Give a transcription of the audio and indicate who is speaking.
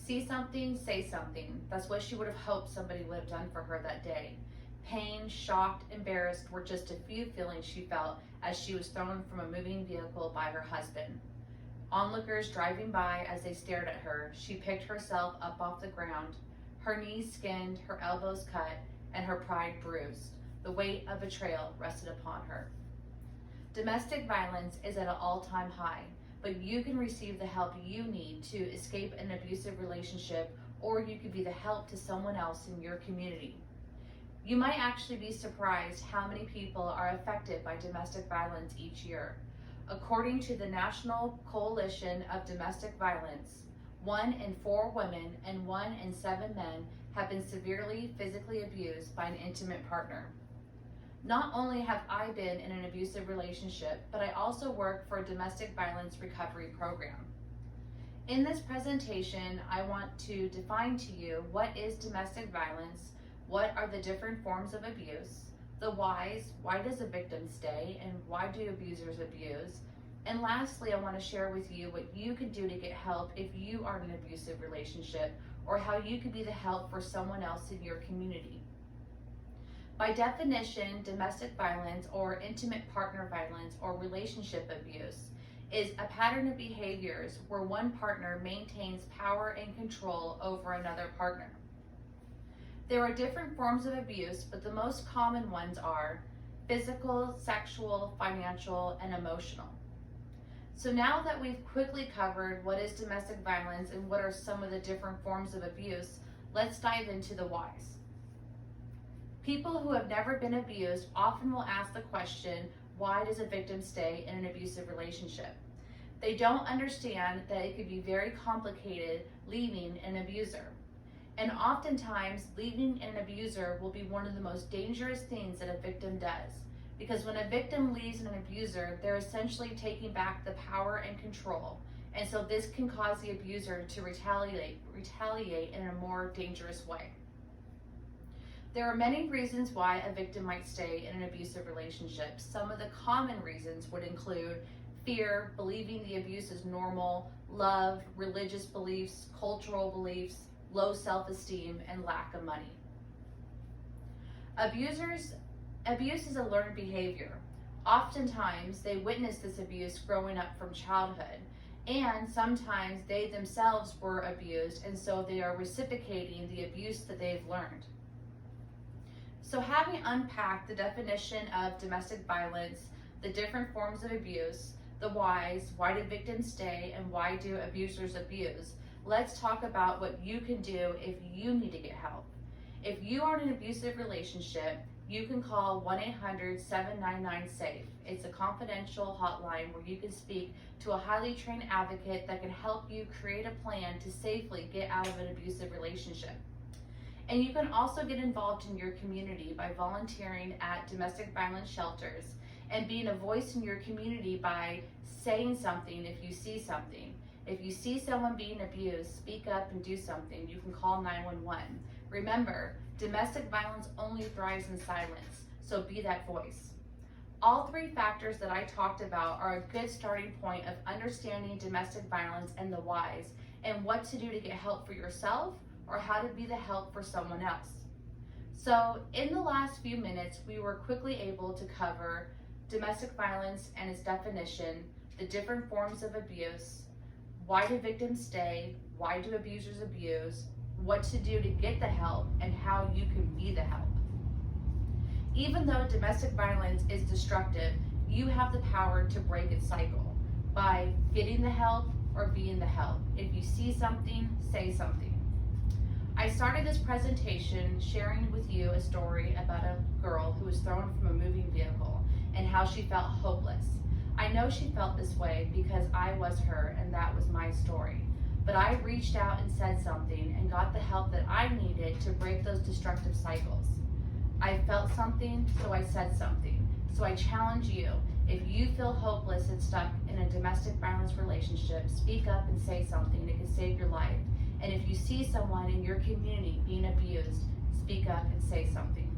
Speaker 1: See something, say something. That's what she would have hoped somebody would have done for her that day. Pain, shocked, embarrassed were just a few feelings she felt as she was thrown from a moving vehicle by her husband. Onlookers driving by as they stared at her, she picked herself up off the ground, her knees skinned, her elbows cut, and her pride bruised. The weight of betrayal rested upon her. Domestic violence is at an all-time high, but you can receive the help you need to escape an abusive relationship, or you could be the help to someone else in your community. You might actually be surprised how many people are affected by domestic violence each year. According to the National Coalition of Domestic Violence, 1 in 4 women and 1 in 7 men have been severely physically abused by an intimate partner. Not only have I been in an abusive relationship, but I also work for a domestic violence recovery program. In this presentation, I want to define to you what is domestic violence, what are the different forms of abuse, the whys, why does a victim stay, and why do abusers abuse? And lastly, I want to share with you what you can do to get help if you are in an abusive relationship, or how you could be the help for someone else in your community. By definition, domestic violence or intimate partner violence or relationship abuse is a pattern of behaviors where one partner maintains power and control over another partner. There are different forms of abuse, but the most common ones are physical, sexual, financial, and emotional. So now that we've quickly covered what is domestic violence and what are some of the different forms of abuse, let's dive into the whys. People who have never been abused often will ask the question, why does a victim stay in an abusive relationship? They don't understand that it could be very complicated leaving an abuser. And oftentimes, leaving an abuser will be one of the most dangerous things that a victim does. Because when a victim leaves an abuser, they're essentially taking back the power and control. And so this can cause the abuser to retaliate in a more dangerous way. There are many reasons why a victim might stay in an abusive relationship. Some of the common reasons would include fear, believing the abuse is normal, love, religious beliefs, cultural beliefs, low self-esteem, and lack of money. Abuse is a learned behavior. Oftentimes, they witness this abuse growing up from childhood, and sometimes they themselves were abused, and so they are reciprocating the abuse that they've learned. So having unpacked the definition of domestic violence, the different forms of abuse, the whys, why do victims stay, and why do abusers abuse, let's talk about what you can do if you need to get help. If you are in an abusive relationship, you can call 1-800-799-SAFE. It's a confidential hotline where you can speak to a highly trained advocate that can help you create a plan to safely get out of an abusive relationship. And you can also get involved in your community by volunteering at domestic violence shelters and being a voice in your community by saying something if you see something. If you see someone being abused, speak up and do something. You can call 911. Remember, domestic violence only thrives in silence, so be that voice. All 3 factors that I talked about are a good starting point of understanding domestic violence and the whys, and what to do to get help for yourself or how to be the help for someone else. So in the last few minutes, we were quickly able to cover domestic violence and its definition, the different forms of abuse, why do victims stay, why do abusers abuse, what to do to get the help, and how you can be the help. Even though domestic violence is destructive, you have the power to break its cycle by getting the help or being the help. If you see something, say something. I started this presentation sharing with you a story about a girl who was thrown from a moving vehicle and how she felt hopeless. I know she felt this way because I was her and that was my story. But I reached out and said something and got the help that I needed to break those destructive cycles. I felt something, so I said something. So I challenge you, if you feel hopeless and stuck in a domestic violence relationship, speak up and say something that can save your life. And if you see someone in your community being abused, speak up and say something.